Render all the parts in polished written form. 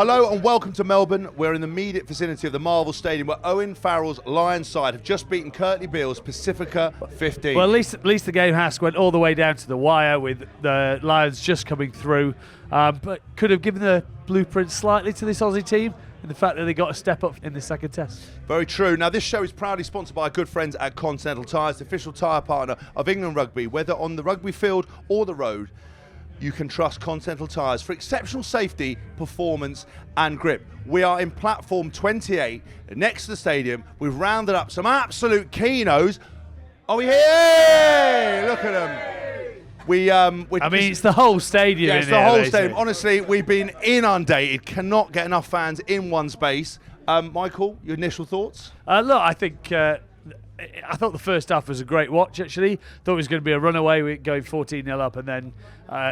Hello and welcome to Melbourne. We're in the immediate vicinity of the Marvel Stadium where Owen Farrell's Lions side have just beaten Curtly Beale's Pacifica 15. Well, at least the game went all the way down to the wire with the Lions just coming through, but could have given the blueprint slightly to this Aussie team in the fact that they got a step up in the second test. Very true. Now, this show is proudly sponsored by our good friends at Continental Tires, the official tyre partner of England Rugby. Whether on the rugby field or the road, you can trust Continental Tires for exceptional safety, performance and grip. We are in platform 28 next to the stadium. We've rounded up some absolute keynos. Are we here? Look at them. It's the whole stadium. Yeah, it's the whole stadium. Honestly, we've been inundated. Cannot get enough fans in one space. Michael, your initial thoughts? Look, I think I thought the first half was a great watch, actually. Thought it was going to be a runaway, we're going 14-0 up, and then,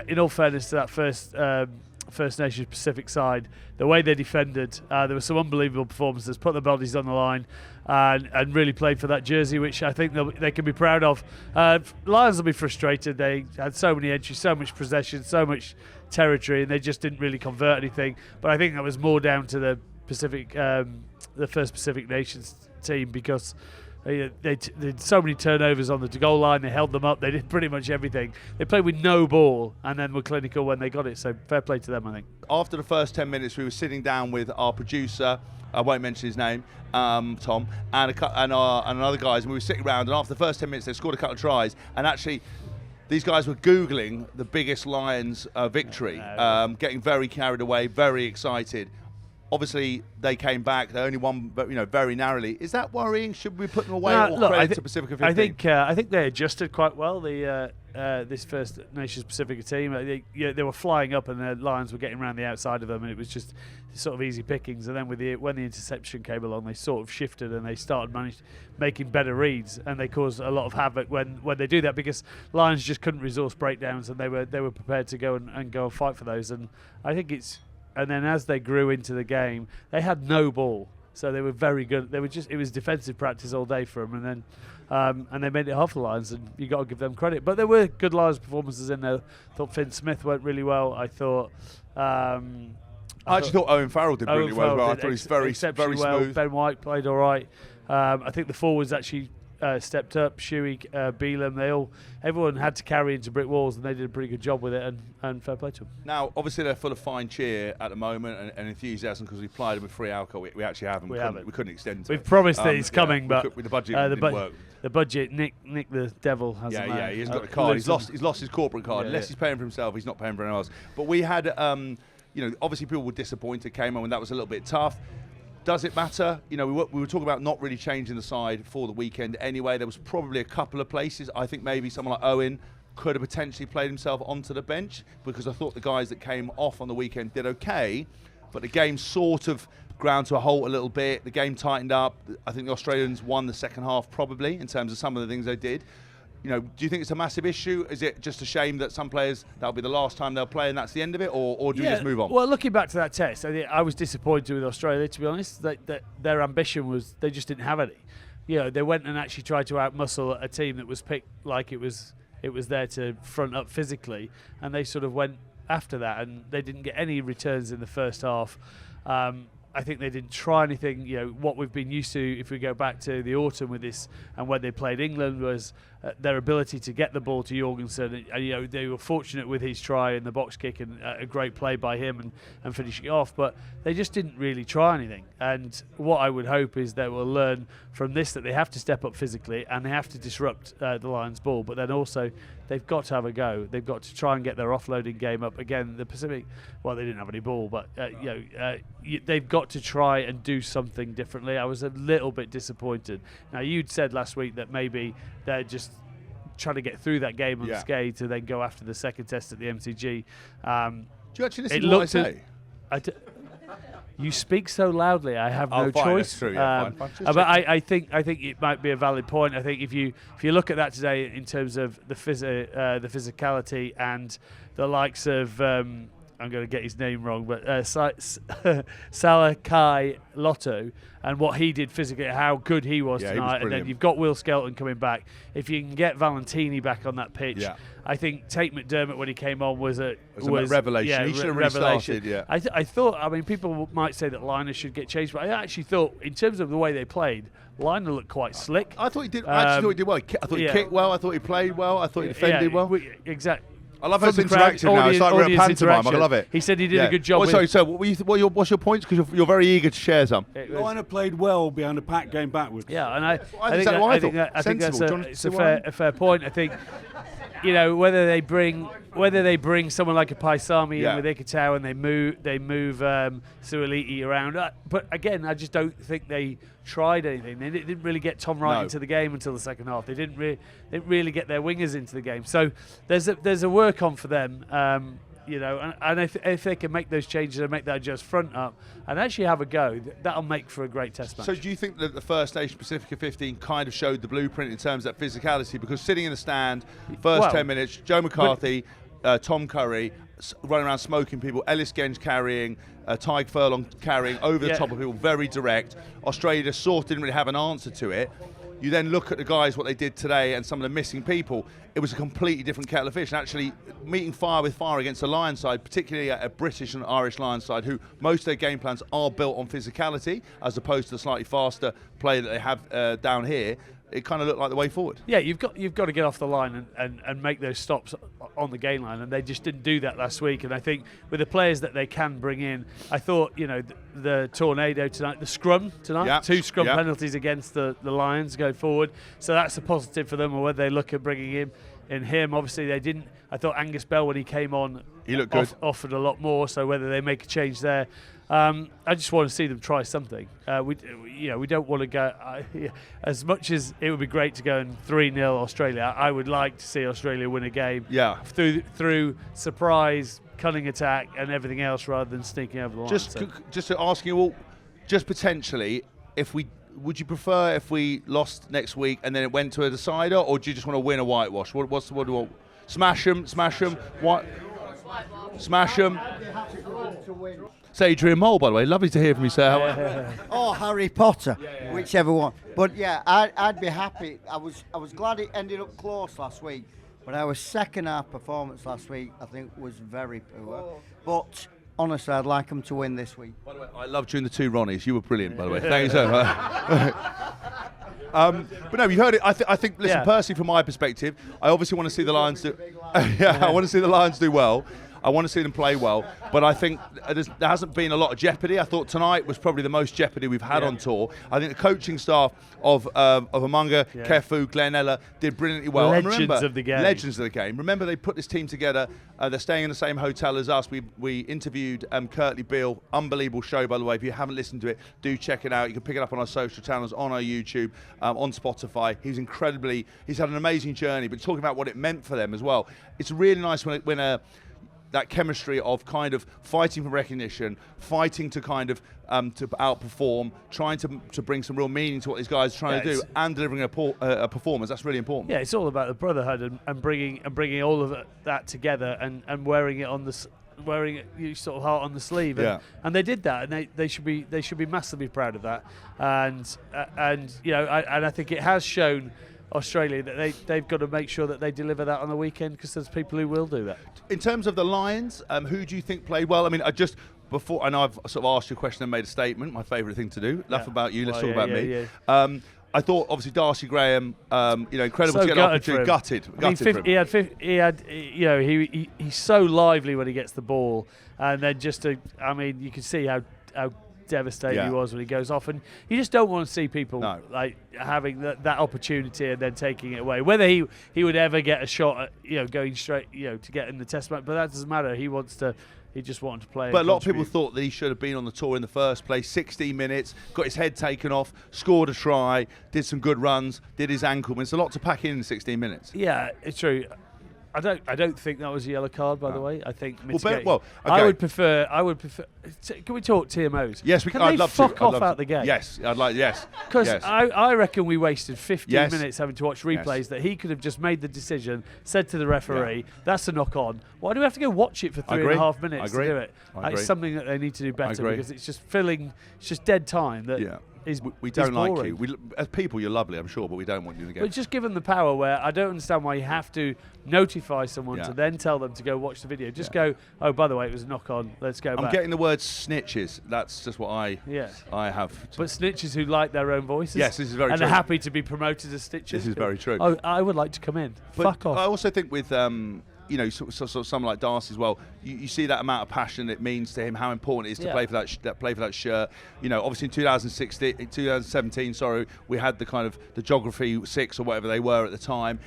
in all fairness to that First Nations Pacific side, the way they defended, there were some unbelievable performances, put their bodies on the line, and really played for that jersey, which I think they can be proud of. Lions will be frustrated. They had so many entries, so much possession, so much territory, and they just didn't really convert anything. But I think that was more down to the First Pacific Nations team, because they did so many turnovers on the goal line. They held them up. They did pretty much everything. They played with no ball and then were clinical when they got it. So fair play to them, I think. After the first 10 minutes, we were sitting down with our producer, I won't mention his name, Tom, and another guys, and we were sitting around, and after the first 10 minutes, they scored a couple of tries, and actually, these guys were Googling the biggest Lions victory, getting very carried away, very excited. Obviously, they came back. They only won, very narrowly. Is that worrying? Should we put them away or credit to Pacifica 15? I think they adjusted quite well. This First Nations Pacifica team, they were flying up, and the Lions were getting around the outside of them, and it was just sort of easy pickings. And then when the interception came along, they sort of shifted and they started making better reads, and they caused a lot of havoc when they do that, because Lions just couldn't resource breakdowns, and they were prepared to go and fight for those. And I think it's. And then as they grew into the game, they had no ball, so they were very good. It was defensive practice all day for them, and they made it hard for the Lions, and you got to give them credit. But there were good Lions performances in there. I thought Finn Smith went really well. I thought. I actually thought Owen Farrell did really well. I thought he was very smooth. Ben White played all right. I think the forwards actually stepped up. Shuey, Beelam, everyone had to carry into brick walls, and they did a pretty good job with it, and fair play to them. Now, obviously, they're full of fine cheer at the moment and enthusiasm, because we plied them with free alcohol. We actually haven't. We couldn't extend it. We've promised that it's coming, but the budget didn't work. The budget, Nick the devil has. He hasn't got the card. He's lost his corporate card. Unless he's paying for himself, he's not paying for anyone else. But we had, obviously people were disappointed. Came on, and that was a little bit tough. Does it matter? We were talking about not really changing the side for the weekend anyway. There was probably a couple of places. I think maybe someone like Owen could have potentially played himself onto the bench, because I thought the guys that came off on the weekend did okay, but the game sort of ground to a halt a little bit. The game tightened up. I think the Australians won the second half probably in terms of some of the things they did. Do you think it's a massive issue? Is it just a shame that some players, that'll be the last time they'll play and that's the end of it, or do we just move on? Well, looking back to that test, I was disappointed with Australia, to be honest. That their ambition was, they just didn't have any. They went and actually tried to outmuscle a team that was picked like it was there to front up physically, and they sort of went after that, and they didn't get any returns in the first half. I think they didn't try anything. What we've been used to, if we go back to the autumn with this, and when they played England, was their ability to get the ball to Jorgensen. And, they were fortunate with his try and the box kick, and a great play by him and finishing it off. But they just didn't really try anything. And what I would hope is they will learn from this, that they have to step up physically and they have to disrupt the Lions' ball. But then also they've got to have a go. They've got to try and get their offloading game up. Again, the Pacific, well, they didn't have any ball, but they've got to try and do something differently. I was a little bit disappointed. Now, you'd said last week that maybe they're just trying to get through that game unscathed to then go after the second test at the MCG. Do you actually listen to what I say? You speak so loudly, I have no fine, choice. That's true, fine. But I think it might be a valid point. I think if you look at that today in terms of the physicality and the likes of I'm going to get his name wrong, but Salakai Lotto, and what he did physically, how good he was tonight. And then you've got Will Skelton coming back. If you can get Valentini back on that pitch, I think Tate McDermott, when he came on, was a revelation. Yeah, he should have really started. Yeah. I thought. I mean, people might say that Liner should get changed, but I actually thought, in terms of the way they played, Liner looked quite slick. I thought he did. I actually thought he did well. I thought he kicked well. I thght he played well. I thought he defended well. Exactly. I love how it's interactive now. It's like we're a pantomime. I love it. He said he did a good job. Sorry, so what's your points? Because you're very eager to share some. Liner played well behind the pack going backwards. Yeah, and I think that's a fair point. I think, you know, whether they bring someone like a Paisami in with Ikitau and they move Suoliti around, but again, I just don't think they tried anything. They didn't really get Tom Wright into the game until the second half. They didn't really get their wingers into the game. So there's a work on for them. You know, and if they can make those changes and make that just front up and actually have a go, that'll make for a great test match. So do you think that the first stage, Pacifica 15, kind of showed the blueprint in terms of that physicality? Because sitting in the stand, first 10 minutes, Joe McCarthy, Tom Curry, running around smoking people, Ellis Genge carrying, Tyke Furlong carrying over the top of people, very direct. Australia sort of didn't really have an answer to it. You then look at the guys, what they did today, and some of the missing people. It was a completely different kettle of fish. And actually, meeting fire with fire against a Lions side, particularly a British and Irish Lions side, who most of their game plans are built on physicality, as opposed to the slightly faster play that they have down here. It kind of looked like the way forward. Yeah, you've got to get off the line and make those stops on the game line, and they just didn't do that last week. And I think with the players that they can bring in, I thought, you know, the tornado tonight, the scrum tonight, 2 scrum penalties against the Lions going forward, so that's a positive for them. Or whether they look at bringing him, obviously they didn't. I thought Angus Bell, when he came on, he looked good, offered a lot more. So whether they make a change there. I just want to see them try something. We don't want to go. As much as it would be great to go in 3-0 Australia, I would like to see Australia win a game. Yeah. Through surprise, cunning attack, and everything else, rather than sneaking over the line. Just to ask you all, just potentially, would you prefer if we lost next week and then it went to a decider, or do you just want to win a whitewash? What do you want? Smash them. What? Smash them. It's Adrian Mole, by the way. Lovely to hear from you, sir. Or Harry Potter, whichever one. But yeah, I'd be happy. I was glad it ended up close last week, but our second half performance last week, I think, was very poor. But honestly, I'd like them to win this week. By the way, I loved you in the 2 Ronnies. You were brilliant, by the way. Thank you so much. But no, you heard it. I think. Listen, personally, from my perspective, I obviously want to see the Lions do. I want to see the Lions do well. I want to see them play well, but I think there hasn't been a lot of jeopardy. I thought tonight was probably the most jeopardy we've had on tour. I think the coaching staff of Amunga, Kefu, Glenn Ella did brilliantly well. Legends of the game. Remember, they put this team together. They're staying in the same hotel as us. We interviewed Curtly Beale. Unbelievable show, by the way. If you haven't listened to it, do check it out. You can pick it up on our social channels, on our YouTube, on Spotify. He's had an amazing journey, but talking about what it meant for them as well. It's really nice when that chemistry of kind of fighting for recognition, fighting to kind of to outperform, trying to bring some real meaning to what these guys are trying to do, and delivering a performance. That's really important. Yeah, it's all about the brotherhood and bringing all of that together and wearing it on the sort of heart on the sleeve. And they did that, and they should be massively proud of that. And you know, and I think it has shown Australia that they've got to make sure that they deliver that on the weekend, because there's people who will do that. In terms of the Lions, who do you think played well? I mean, before, and I've sort of asked you a question and made a statement, my favourite thing to do. Laugh about you, let's talk about me. I thought, obviously, Darcy Graham, incredible to get an opportunity. Gutted for him. He's so lively when he gets the ball, and then you can see how devastated he was when he goes off, and you just don't want to see people like having that opportunity and then taking it away. Whether he would ever get a shot at going straight to get in the test match, but that doesn't matter. He just wanted to play. But a lot of people thought that he should have been on the tour in the first place. 16 minutes, got his head taken off, scored a try, did some good runs, did his ankle. It's a lot to pack in 16 minutes. Yeah, it's true. I don't think that was a yellow card, by the way. I think okay. I would prefer. Can we talk TMOs? Yes, we can. I'd they love fuck to. off out the game. Yes, I'd like. Yes, because I reckon we wasted 15 minutes having to watch replays that he could have just made the decision, said to the referee, "That's a knock on." Why do we have to go watch it for 3.5 minutes to do it? It's something that they need to do better because it's just it's just dead time. That we don't like you. As people, you're lovely, I'm sure, but we don't want you to get. But just give them the power where I don't understand why you have to notify someone to then tell them to go watch the video. Just go, oh, by the way, it was a knock on. Let's go back. I'm getting the word snitches. That's just what I have. But snitches who like their own voices. Yes, this is very true. And are happy to be promoted as snitches. This is very true. Oh, I would like to come in. But fuck off. I also think with someone like Darcy as well, you see that amount of passion it means to him, how important it is to play for that shirt. Obviously in 2017, we had the kind of the Geography 6 or whatever they were at the time.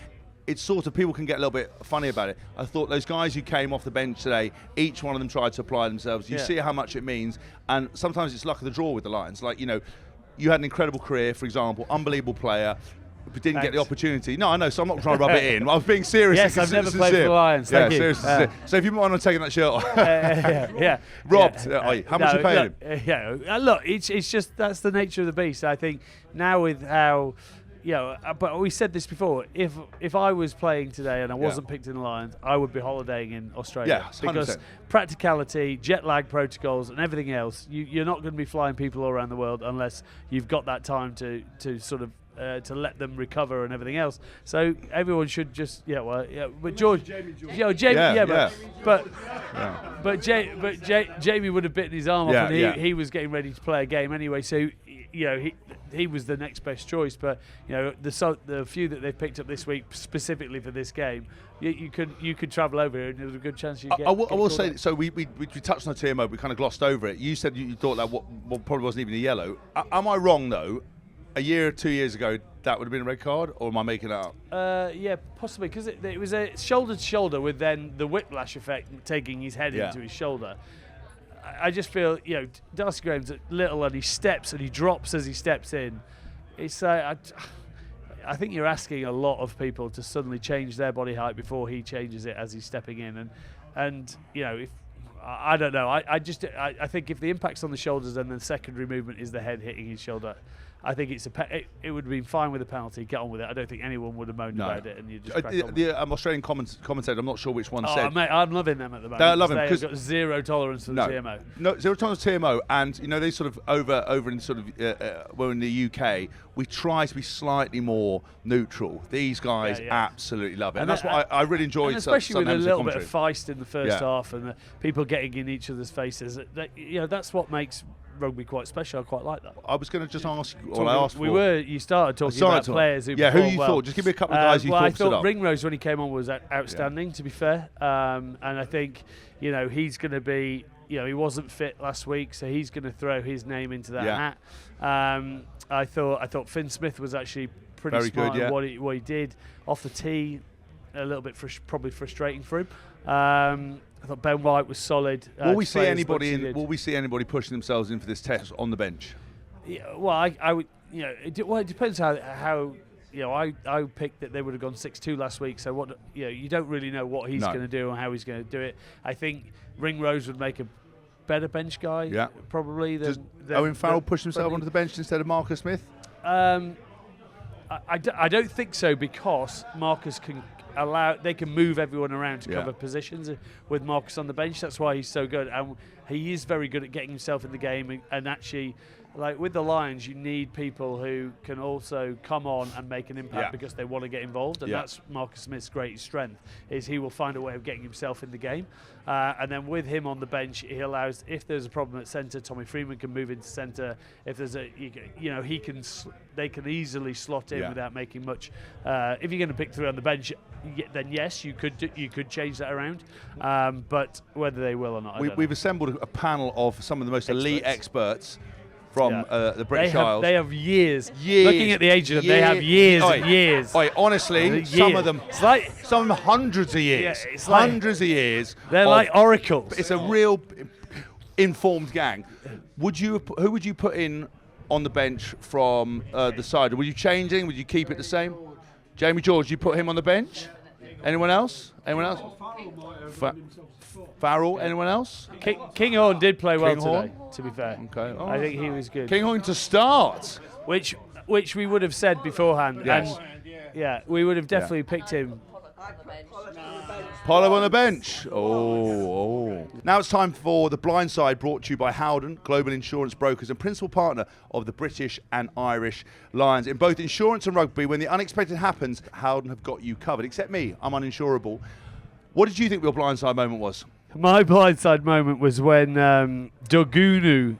It's sort of, people can get a little bit funny about it. I thought those guys who came off the bench today, each one of them tried to apply themselves. You see how much it means, and sometimes it's luck of the draw with the Lions. Like, you had an incredible career, for example, unbelievable player, but didn't get the opportunity. No, I know, so I'm not trying to rub it in. I was being serious. Yes, I've never played for the Lions. Thank you. Seriously. So if you want to take that shirt off. Robbed. How much are you paying him? Look, it's just, that's the nature of the beast. I think now with how, but we said this before, if I was playing today and I wasn't picked in the Lions, I would be holidaying in Australia. Yeah, 100%. Because practicality, jet lag protocols and everything else, you're not going to be flying people all around the world unless you've got that time to sort of to let them recover and everything else. So everyone should just but George, Jamie would have bitten his arm off, and he was getting ready to play a game anyway. So he was the next best choice. But the few that they've picked up this week specifically for this game, you could travel over here and there's a good chance you get. I will say, so we touched on TMO, we kind of glossed over it. You said you thought that what probably wasn't even a yellow. Am I wrong though? A year or 2 years ago, that would have been a red card, or am I making that up? Yeah, possibly, because it was a shoulder to shoulder with then the whiplash effect taking his head into his shoulder. I just feel, Darcy Graham's little and he steps and he drops as he steps in. It's I think you're asking a lot of people to suddenly change their body height before he changes it as he's stepping in, and if I don't know, I think if the impact's on the shoulders and the secondary movement is the head hitting his shoulder, I think it would have been fine with a penalty. Get on with it. I don't think anyone would have moaned about it. And you just crack on. The Australian commentator, I'm not sure which one said. Mate, I'm loving them at the moment. They're loving because they've got zero tolerance for the TMO. No, zero tolerance for TMO, and they sort of over in sort of well in the UK, we try to be slightly more neutral. These guys absolutely love it, and that's what I really enjoyed. Especially with a little bit of feist in the first half, and the people getting in each other's faces. That's what makes rugby quite special. I quite like that. I was going to just ask you what I asked for. You started talking about players who who you thought? Just give me a couple of guys you thought. I thought Ringrose when he came on was outstanding, to be fair. And I think he's going to be. He wasn't fit last week, so he's going to throw his name into that hat. I thought Finn Smith was actually pretty very smart good, at what he did off the tee. A little bit probably frustrating for him. I thought Ben White was solid. Will we see anybody pushing themselves in for this test on the bench? Yeah, well, I would. It depends how I picked that they would have gone 6-2 last week. So what you don't really know what he's going to do and how he's going to do it. I think Ringrose would make a better bench guy, probably. Does Owen Farrell push himself onto the bench instead of Marcus Smith? I don't think so, because Marcus can move everyone around to cover positions with Marcus on the bench. That's why he's so good, and he is very good at getting himself in the game and actually, like with the Lions, you need people who can also come on and make an impact because they want to get involved, and that's Marcus Smith's greatest strength, is he will find a way of getting himself in the game. And then with him on the bench, he allows, if there's a problem at centre, Tommy Freeman can move into centre. If there's they can easily slot in without making much. If you're going to pick 3 on the bench, then yes, you could change that around. But whether they will or not, we've assembled a panel of some of the most elite experts from the British Isles. They have years. Looking at the age of them, they have years and years. Honestly, some of them, some of them hundreds of years. Yeah, hundreds of years. They're like oracles. It's a real informed gang. Who would you put in on the bench from the side? Were you changing? Would you keep it the same? Jamie George, you put him on the bench? Anyone else? Farrell, anyone else? Kinghorn did play well Kinghorn? today, to be fair. Okay. I think he was good. Kinghorn to start. Which we would have said beforehand. Yes. And yeah, we would have definitely picked him. Pollock on the bench. Oh. Now it's time for The Blind Side, brought to you by Howden, global insurance brokers and principal partner of the British and Irish Lions. In both insurance and rugby, when the unexpected happens, Howden have got you covered. Except me, I'm uninsurable. What did you think your blindside moment was? My blindside moment was when Dogunu,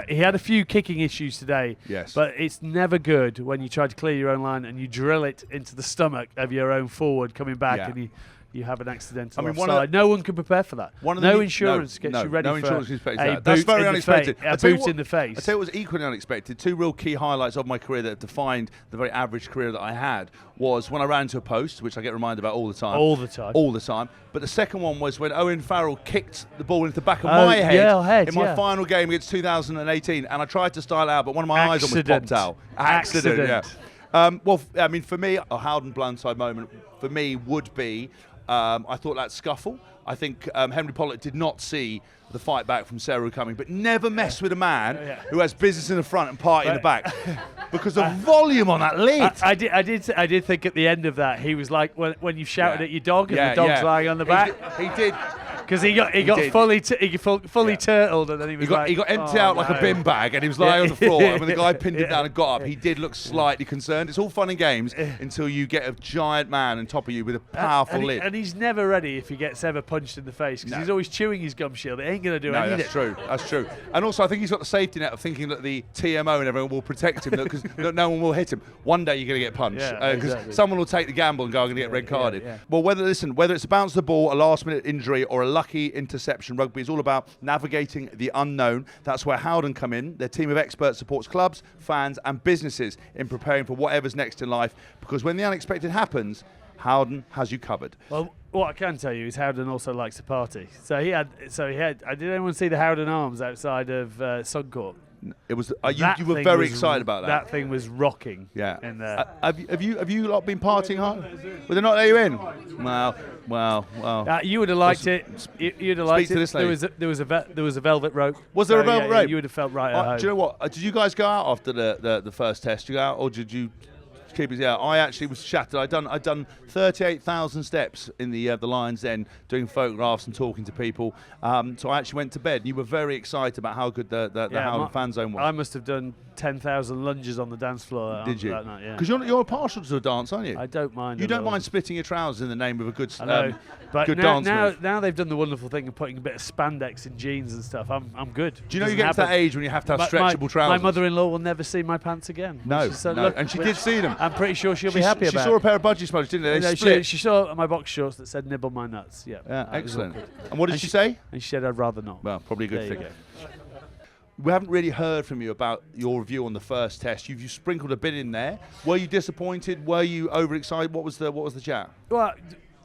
he had a few kicking issues today. Yes. But it's never good when you try to clear your own line and you drill it into the stomach of your own forward coming back and you have an accidental offside. No one can prepare for that. No insurance gets you ready for that. That's very unexpected. A boot in the face. I tell you what was equally unexpected. Two real key highlights of my career that have defined the very average career that I had was when I ran into a post, which I get reminded about all the time. But the second one was when Owen Farrell kicked the ball into the back of my head in my final game against 2018, and I tried to style out, but one of my eyes almost popped out. Accident. Yeah. Well, I mean, for me, a Howden blindside moment for me would be. I thought that scuffle. I think Henry Pollock did not see the fight back from Seru coming, but never mess with a man who has business in the front and party in the back, because the volume on that lid. I did think at the end of that he was like when you shouted at your dog and the dog's lying on the back. He did. Because he got fully turtled, and then he got emptied out like a bin bag, and he was lying on the floor. And when the guy pinned him down and got up, he did look slightly concerned. It's all fun and games until you get a giant man on top of you with a powerful lid. And he's never ready if he gets ever punched in the face, because he's always chewing his gum shield. It ain't going to do anything. That's true. And also, I think he's got the safety net of thinking that the TMO and everyone will protect him, because no one will hit him. One day you're going to get punched, because someone will take the gamble and go, I'm going to get red carded. Well, whether it's a bounce of the ball, a last-minute injury, or a lucky interception, rugby is all about navigating the unknown. That's where Howden come in. Their team of experts supports clubs, fans and businesses in preparing for whatever's next in life, because when the unexpected happens, Howden has you covered. Well, what I can tell you is Howden also likes to party. So he had. Did anyone see the Howden Arms outside of Suncorp? It was. You were very excited about that. That thing was rocking. Yeah. In there. Have you lot been partying hard? Well, they're not let you in. Well. You would have liked it. You'd have liked Speak to this lady. There was a velvet rope. Was there a velvet rope? You would have felt right at home. Do you know what? Did you guys go out after the first test? Did you go out, or did you keep it? Yeah, I actually was shattered. I'd done 38,000 steps in the Lions Den, doing photographs and talking to people. So I actually went to bed. You were very excited about how good the Howden fan zone was. I must have done 10,000 lunges on the dance floor. Did you? That night, yeah. Because you're partial to a dance, aren't you? I don't mind. You don't mind splitting your trousers in the name of a good, but good dance move. Now they've done the wonderful thing of putting a bit of spandex in jeans and stuff. I'm good. Do you know you get to that age when you have to have stretchable trousers? My mother-in-law will never see my pants again. No. Look, and she did see them. I'm pretty sure she'll be happy about it. She saw a pair of budgie smudges, didn't they? She saw my box shorts that said "nibble my nuts." Yeah, excellent. And what did she say? And she said, "I'd rather not." Well, probably a good thing. We haven't really heard from you about your review on the first test. You've sprinkled a bit in there. Were you disappointed? Were you overexcited? What was the chat? Well,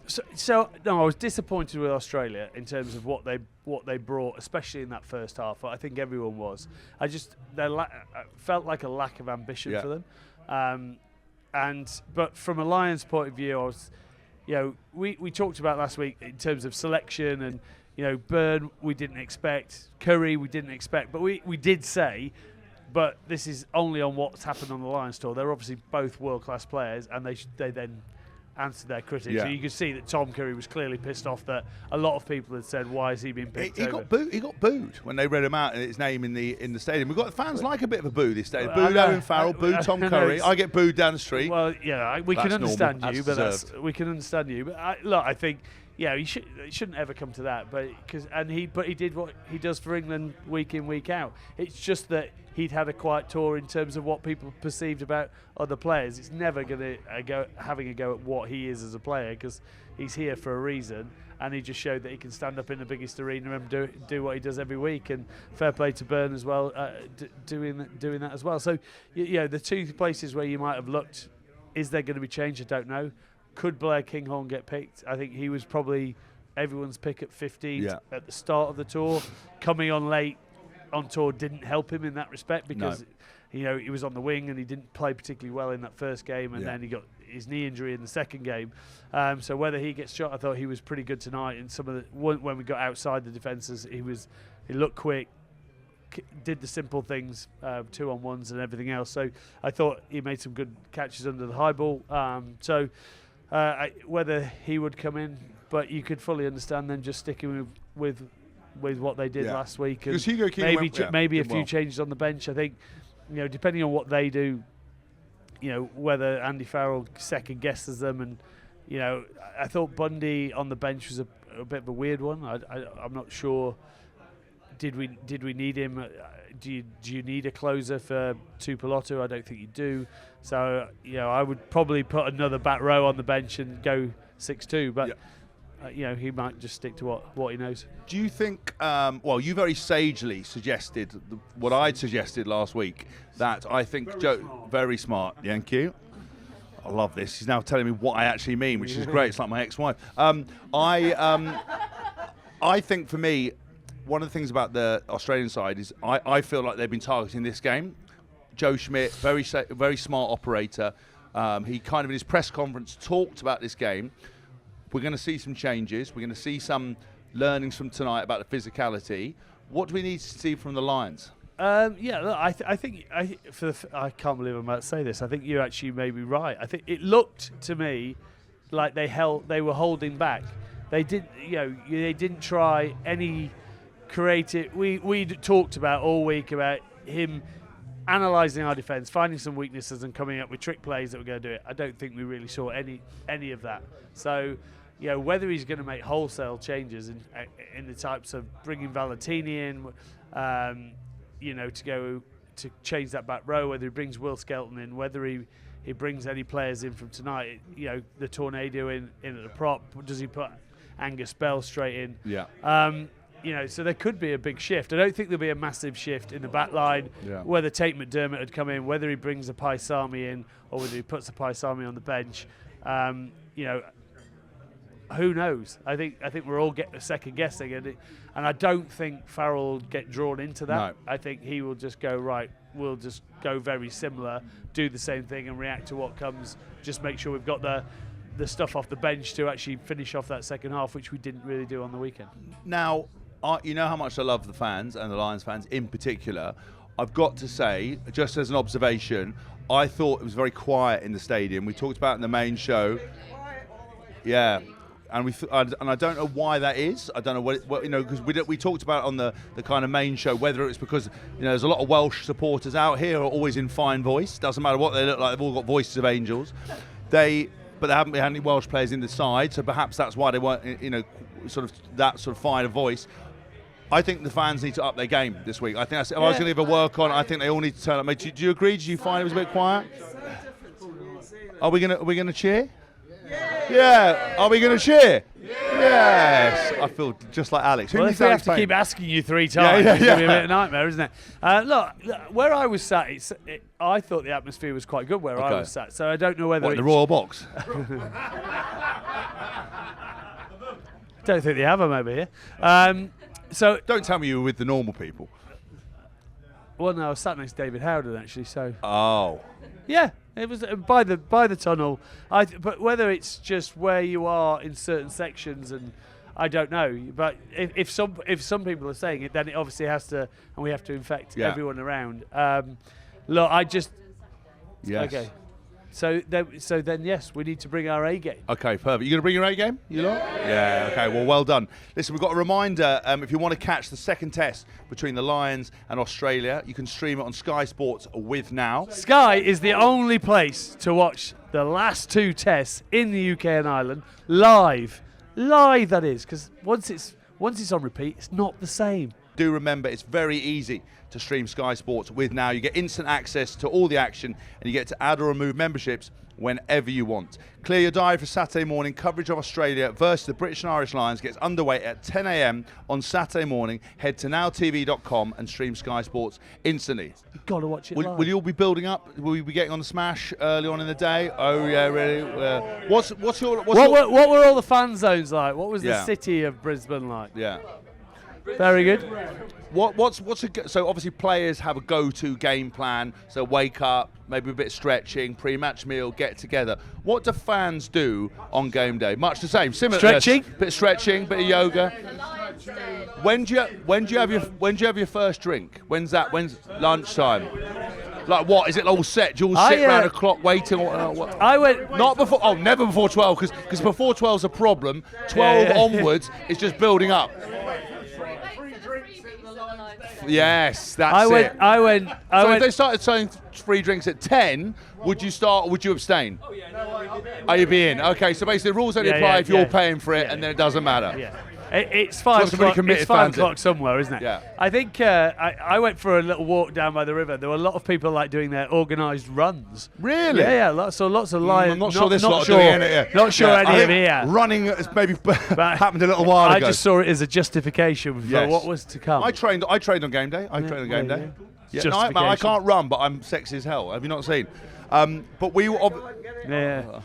so no, I was disappointed with Australia in terms of what they brought, especially in that first half. I think everyone was. I felt like a lack of ambition for them. But from a Lions point of view, I was, we talked about last week in terms of selection and. Byrne we didn't expect, Curry we didn't expect, but we did say, but this is only on what's happened on the Lions tour. They're obviously both world-class players, and they then answered their critics. Yeah. So you could see that Tom Curry was clearly pissed off that a lot of people had said, why is he being picked over? He got booed when they read him out his name in the stadium. We've got fans like a bit of a boo this day. Booed Owen Farrell, booed Tom Curry. I get booed down the street. Well, yeah, we can understand you, but we can understand you. But I think. Yeah, it shouldn't ever come to that. But he did what he does for England week in, week out. It's just that he'd had a quiet tour in terms of what people perceived about other players. It's never going to having a go at what he is as a player, because he's here for a reason, and he just showed that he can stand up in the biggest arena and do what he does every week. And fair play to Byrne as well, doing that as well. So the two places where you might have looked, is there going to be change? I don't know. Could Blair Kinghorn get picked? I think he was probably everyone's pick at 15 at the start of the tour. Coming on late, on tour didn't help him in that respect because he was on the wing and he didn't play particularly well in that first game, and then he got his knee injury in the second game. So whether he gets shot, I thought he was pretty good tonight. And some of when we got outside the defences, he looked quick, did the simple things, 2-on-1s and everything else. So I thought he made some good catches under the high ball. Whether he would come in, but you could fully understand them just sticking with what they did last week, and maybe a few changes on the bench. I think, depending on what they do, whether Andy Farrell second guesses them, and I thought Bundy on the bench was a bit of a weird one. I'm not sure. Did we need him? Do you need a closer for Tupolotto? I don't think you do. So I would probably put another back row on the bench and go 6-2. But he might just stick to what he knows. Do you think? You very sagely suggested what I'd suggested last week. That I think Joe very smart. Thank you. I love this. He's now telling me what I actually mean, which is great. It's like my ex-wife. I think for me, one of the things about the Australian side is I feel like they've been targeting this game. Joe Schmidt, very smart operator. He kind of in his press conference talked about this game. We're going to see some changes. We're going to see some learnings from tonight about the physicality. What do we need to see from the Lions? Look, I can't believe I'm about to say this. I think you actually may be right. I think it looked to me like they were holding back. They didn't try any creative. We talked about all week about him analysing our defence, finding some weaknesses and coming up with trick plays that were going to do it. I don't think we really saw any of that. So, whether he's going to make wholesale changes in the types of bringing Valentini in, to change that back row, whether he brings Will Skelton in, whether he brings any players in from tonight, the Tornado in at the prop, does he put Angus Bell straight in? Yeah. So there could be a big shift. I don't think there'll be a massive shift in the back line, whether Tate McDermott had come in, whether he brings a Paisami in, or whether he puts a Paisami on the bench. Who knows? I think we're all second guessing, and I don't think Farrell will get drawn into that. No. I think he will just go, right, we'll just go very similar, do the same thing and react to what comes, just make sure we've got the stuff off the bench to actually finish off that second half, which we didn't really do on the weekend. Now, you know how much I love the fans, and the Lions fans in particular. I've got to say, just as an observation, I thought it was very quiet in the stadium. We talked about it in the main show. Yeah. And I don't know why that is. I don't know what because we talked about it on the kind of main show, whether it's because there's a lot of Welsh supporters out here who are always in fine voice. Doesn't matter what they look like, they've all got voices of angels. But there haven't been any Welsh players in the side, so perhaps that's why they weren't sort of that sort of fine voice. I think the fans need to up their game this week. I think if I was going to give a work on, I think they all need to turn up. Mate, do you agree? Did you find it was a bit quiet? Are we gonna cheer? Yeah. Are we going to cheer? Yes. I feel just like Alex. Well, if we have to keep asking you 3 times, it's going to be a bit of a nightmare, isn't it? Look, where I was sat, I thought the atmosphere was quite good where I was sat. So I don't know whether the Royal Box? Don't think they have them over here. So don't tell me you were with the normal people. Well, no, I was sat next to David Howden actually. So. Oh. Yeah. It was by the tunnel. But whether it's just where you are in certain sections, and I don't know. But if some people are saying it, then it obviously has to, and we have to infect everyone around. Look, yes. Okay. So then, yes, we need to bring our A game. Okay, perfect. You going to bring your A game? You lot? Yeah, okay, well done. Listen, we've got a reminder, if you want to catch the second test between the Lions and Australia, you can stream it on Sky Sports with Now. Sky is the only place to watch the last 2 tests in the UK and Ireland live. Live, that is, because once it's on repeat, it's not the same. Do remember, it's very easy to stream Sky Sports with Now. You get instant access to all the action, and you get to add or remove memberships whenever you want. Clear your diary for Saturday morning. Coverage of Australia versus the British and Irish Lions gets underway at 10 a.m. on Saturday morning. Head to nowtv.com and stream Sky Sports instantly. You've got to watch it live. Will you all be building up? Will you be getting on the smash early on in the day? Oh, yeah, really? What were all the fan zones like? What was the city of Brisbane like? Yeah. Very good. So obviously players have a go-to game plan. So wake up, maybe a bit of stretching, pre-match meal, get together. What do fans do on game day? Much the same, similar. Stretching, bit of stretching, bit of yoga. When do you have your first drink? When's that? When's lunchtime? Like what? Is it all set? Do you all sit around a clock waiting? What? I went Not before. Oh, never before 12, because before 12's a problem. 12 onwards is just building up. Yes, that's it. I went. So if they started selling free drinks at 10, would you start or would you abstain? Oh, you'd be in. Okay, so basically the rules only apply if you're paying for it, and then it doesn't matter. Yeah. It's 5 o'clock. It's 5 o'clock somewhere, isn't it? Yeah. I think I went for a little walk down by the river. There were a lot of people like doing their organised runs. Really? Yeah. Lots of lions. I'm not sure this lot are doing it. Not sure any of here. Running has maybe happened a little while ago. I just saw it as a justification for what was to come. I trained on game day. Yeah, no, I can't run, but I'm sexy as hell. Have you not seen? But we were. Madam.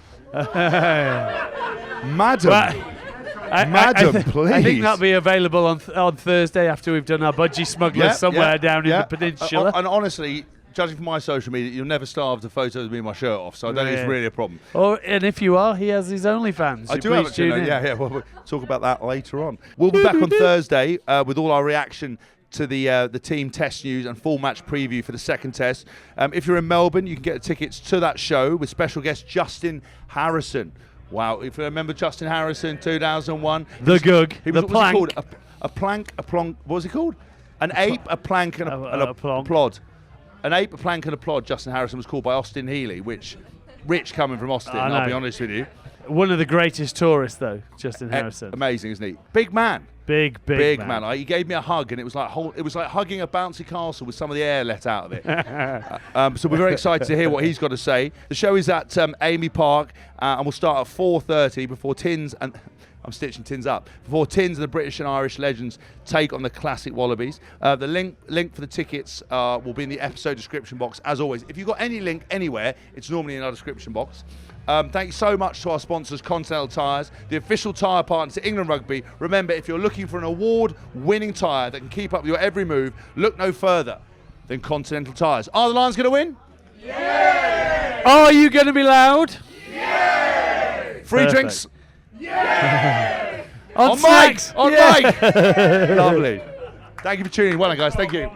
Madam, please. I think that'll be available on Thursday after we've done our budgie smugglers somewhere down in the peninsula. And honestly, judging from my social media, you'll never starve the photos of me with my shirt off, so I don't think it's really a problem. And if you are, he has his OnlyFans. I do have it. Yeah. We'll talk about that later on. We'll be back on Thursday with all our reaction to the team test news and full match preview for the second test. If you're in Melbourne, you can get tickets to that show with special guest Justin Harrison. Wow, if you remember Justin Harrison, 2001. The Gug, the plank. Called? A plank, a plonk, what was he called? An ape, a plank, and a plod. An ape, a plank, and a plod, Justin Harrison was called by Austin Healy, which, rich coming from Austin, I'll be honest with you. One of the greatest tourists, though, Justin Harrison. Amazing, isn't he? Big man. Big man. He gave me a hug, and it was like hugging a bouncy castle with some of the air let out of it. So we're very excited to hear what he's got to say. The show is at Amy Park, and we'll start at 4:30 before Tins and. I'm stitching Tins up. Before Tins and the British and Irish legends take on the classic Wallabies. The link for the tickets will be in the episode description box, as always. If you've got any link anywhere, it's normally in our description box. Thank you so much to our sponsors, Continental Tyres, the official tyre partner to England Rugby. Remember, if you're looking for an award-winning tyre that can keep up your every move, look no further than Continental Tyres. Are the Lions going to win? Yeah! Are you going to be loud? Yeah! Free drinks? Yeah! On mic! On mic! Lovely. Thank you for tuning in. Well done, guys. Thank you.